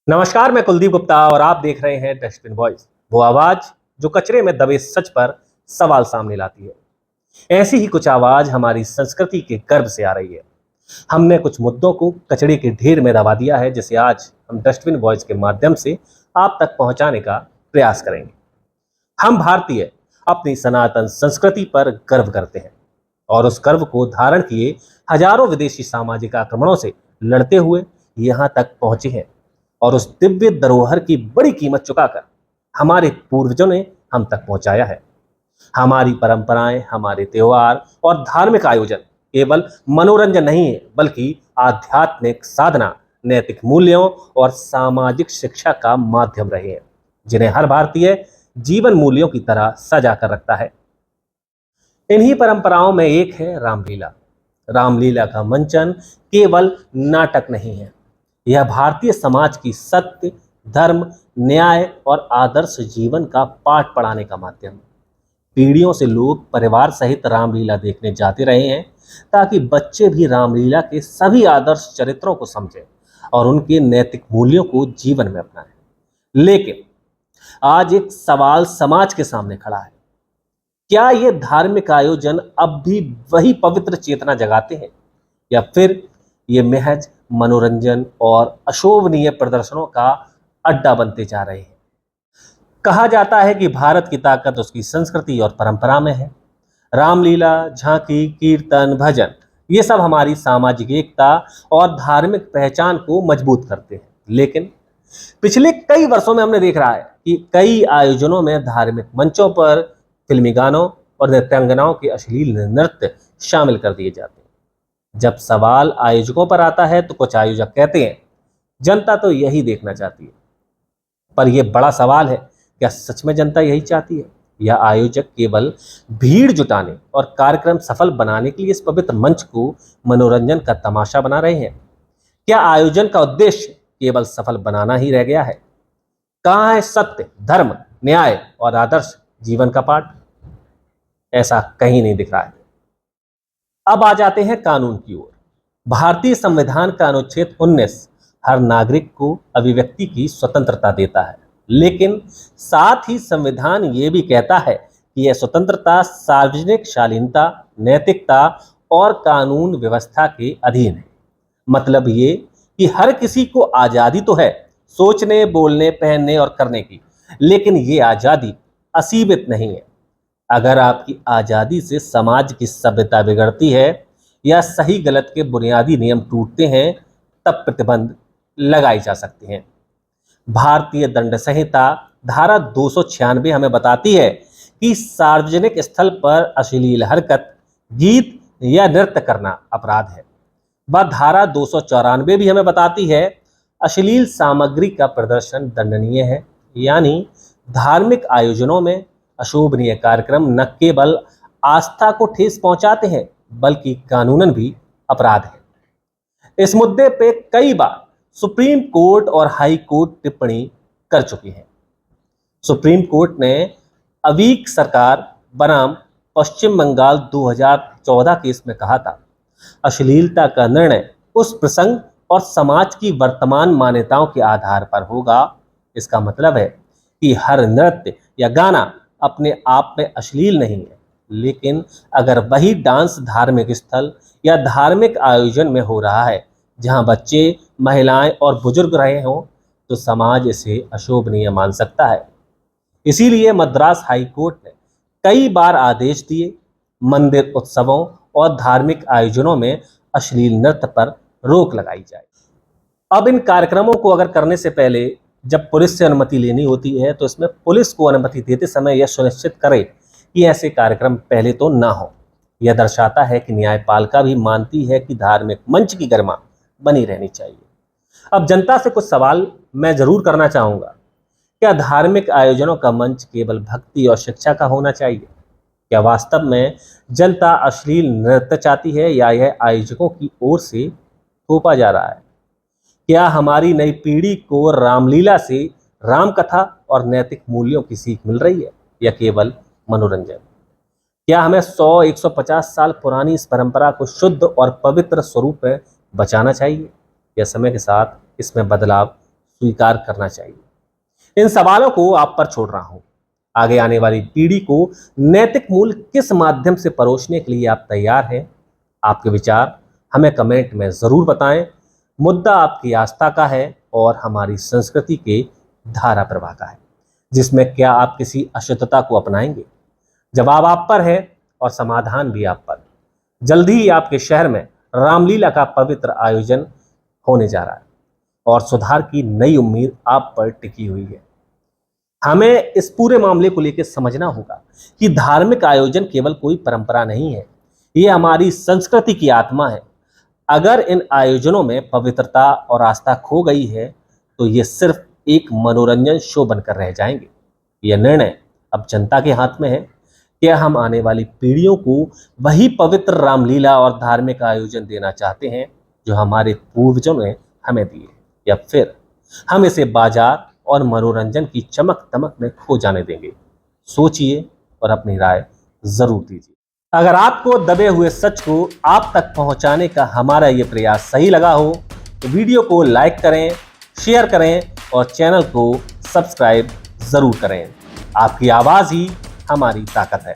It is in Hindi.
नमस्कार, मैं कुलदीप गुप्ता और आप देख रहे हैं डस्टबिन वॉइस। वो आवाज जो कचरे में दबे सच पर सवाल सामने लाती है। ऐसी ही कुछ आवाज हमारी संस्कृति के गर्भ से आ रही है। हमने कुछ मुद्दों को कचरे के ढेर में दबा दिया है, जिसे आज हम डस्टबिन वॉइस के माध्यम से आप तक पहुंचाने का प्रयास करेंगे। हम भारतीय अपनी सनातन संस्कृति पर गर्व करते हैं और उस गर्व को धारण किए हजारों विदेशी सामाजिक आक्रमणों से लड़ते हुए यहाँ तक पहुंचे हैं और उस दिव्य धरोहर की बड़ी कीमत चुकाकर हमारे पूर्वजों ने हम तक पहुंचाया है। हमारी परंपराएं, हमारे त्योहार और धार्मिक आयोजन केवल मनोरंजन नहीं है, बल्कि आध्यात्मिक साधना, नैतिक मूल्यों और सामाजिक शिक्षा का माध्यम रहे हैं, जिन्हें हर भारतीय जीवन मूल्यों की तरह सजा कर रखता है। इन्हीं परंपराओं में एक है रामलीला। रामलीला का मंचन केवल नाटक नहीं है, यह भारतीय समाज की सत्य, धर्म, न्याय और आदर्श जीवन का पाठ पढ़ाने का माध्यम है। पीढ़ियों से लोग परिवार सहित रामलीला देखने जाते रहे हैं, ताकि बच्चे भी रामलीला के सभी आदर्श चरित्रों को समझें और उनके नैतिक मूल्यों को जीवन में अपनाएं। लेकिन आज एक सवाल समाज के सामने खड़ा है। क्या ये धार्मिक आयोजन अब भी वही पवित्र चेतना जगाते हैं, या फिर ये महज मनोरंजन और अशोभनीय प्रदर्शनों का अड्डा बनते जा रहे हैं? कहा जाता है कि भारत की ताकत उसकी संस्कृति और परंपरा में है। रामलीला, झांकी, कीर्तन, भजन, ये सब हमारी सामाजिक एकता और धार्मिक पहचान को मजबूत करते हैं। लेकिन पिछले कई वर्षों में हमने देख रहा है कि कई आयोजनों में धार्मिक मंचों पर फिल्मी गानों और नृत्यांगनाओं के अश्लील नृत्य शामिल कर दिए जाते हैं। जब सवाल आयोजकों पर आता है तो कुछ आयोजक कहते हैं, जनता तो यही देखना चाहती है। पर यह बड़ा सवाल है, क्या सच में जनता यही चाहती है, या आयोजक केवल भीड़ जुटाने और कार्यक्रम सफल बनाने के लिए इस पवित्र मंच को मनोरंजन का तमाशा बना रहे हैं? क्या आयोजन का उद्देश्य केवल सफल बनाना ही रह गया है? कहाँ है सत्य, धर्म, न्याय और आदर्श जीवन का पाठ? ऐसा कहीं नहीं दिख रहा है। अब आ जाते हैं कानून की ओर। भारतीय संविधान का अनुच्छेद 19 हर नागरिक को अभिव्यक्ति की स्वतंत्रता देता है, लेकिन साथ ही संविधान ये भी कहता है कि यह स्वतंत्रता सार्वजनिक शालीनता, नैतिकता और कानून व्यवस्था के अधीन है। मतलब ये कि हर किसी को आजादी तो है सोचने, बोलने, पहनने और करने की, लेकिन ये आजादी असीमित नहीं है। अगर आपकी आजादी से समाज की सभ्यता बिगड़ती है या सही गलत के बुनियादी नियम टूटते हैं, तब प्रतिबंध लगाए जा सकते हैं। भारतीय दंड संहिता धारा 296 हमें बताती है कि सार्वजनिक स्थल पर अश्लील हरकत, गीत या नृत्य करना अपराध है। वह धारा 294 भी हमें बताती है अश्लील सामग्री का प्रदर्शन दंडनीय है। यानी धार्मिक आयोजनों में अशोभनीय कार्यक्रम न केवल आस्था को ठेस पहुंचाते हैं, बल्कि कानूनन भी अपराध है। इस मुद्दे पे कई बार सुप्रीम कोर्ट और हाई कोर्ट टिप्पणी कर चुकी है। सुप्रीम कोर्ट ने अवीक सरकार बनाम पश्चिम बंगाल 2014 केस में कहा था, अश्लीलता का निर्णय उस प्रसंग और समाज की वर्तमान मान्यताओं के आधार पर होगा। इसका मतलब है कि हर नृत्य या गाना अपने आप में अश्लील नहीं है, लेकिन अगर वही डांस धार्मिक स्थल या धार्मिक आयोजन में हो रहा है जहां बच्चे, महिलाएं और बुजुर्ग रहे हों, तो समाज इसे अशोभनीय मान सकता है। इसीलिए मद्रास हाई कोर्ट ने कई बार आदेश दिए, मंदिर उत्सवों और धार्मिक आयोजनों में अश्लील नृत्य पर रोक लगाई जाए। अब इन कार्यक्रमों को अगर करने से पहले जब पुलिस से अनुमति लेनी होती है, तो इसमें पुलिस को अनुमति देते समय यह सुनिश्चित करे कि ऐसे कार्यक्रम पहले तो ना हो। यह दर्शाता है कि न्यायपालिका भी मानती है कि धार्मिक मंच की गरिमा बनी रहनी चाहिए। अब जनता से कुछ सवाल मैं जरूर करना चाहूंगा। क्या धार्मिक आयोजनों का मंच केवल भक्ति और शिक्षा का होना चाहिए? क्या वास्तव में जनता अश्लील नृत्य चाहती है, या यह आयोजकों की ओर से थोपा जा रहा है? क्या हमारी नई पीढ़ी को रामलीला से राम कथा और नैतिक मूल्यों की सीख मिल रही है, या केवल मनोरंजन? क्या हमें 100-150 साल पुरानी इस परंपरा को शुद्ध और पवित्र स्वरूप में बचाना चाहिए, या समय के साथ इसमें बदलाव स्वीकार करना चाहिए। इन सवालों को आप पर छोड़ रहा हूं। आगे आने वाली पीढ़ी को नैतिक मूल्य किस माध्यम से परोसने के लिए आप तैयार हैं? आपके विचार हमें कमेंट में जरूर बताएं। मुद्दा आपकी आस्था का है और हमारी संस्कृति के धारा प्रवाह का है, जिसमें क्या आप किसी अशुद्धता को अपनाएंगे? जवाब आप पर है और समाधान भी आप पर। जल्दी ही आपके शहर में रामलीला का पवित्र आयोजन होने जा रहा है और सुधार की नई उम्मीद आप पर टिकी हुई है। हमें इस पूरे मामले को लेकर समझना होगा कि धार्मिक आयोजन केवल कोई परंपरा नहीं है, ये हमारी संस्कृति की आत्मा है। अगर इन आयोजनों में पवित्रता और आस्था खो गई है तो ये सिर्फ एक मनोरंजन शो बनकर रह जाएंगे। यह निर्णय अब जनता के हाथ में है। क्या हम आने वाली पीढ़ियों को वही पवित्र रामलीला और धार्मिक आयोजन देना चाहते हैं जो हमारे पूर्वजों ने हमें दिए, या फिर हम इसे बाजार और मनोरंजन की चमक दमक में खो जाने देंगे? सोचिए और अपनी राय जरूर दीजिए। अगर आपको दबे हुए सच को आप तक पहुंचाने का हमारा ये प्रयास सही लगा हो तो वीडियो को लाइक करें, शेयर करें और चैनल को सब्सक्राइब जरूर करें। आपकी आवाज ही हमारी ताकत है।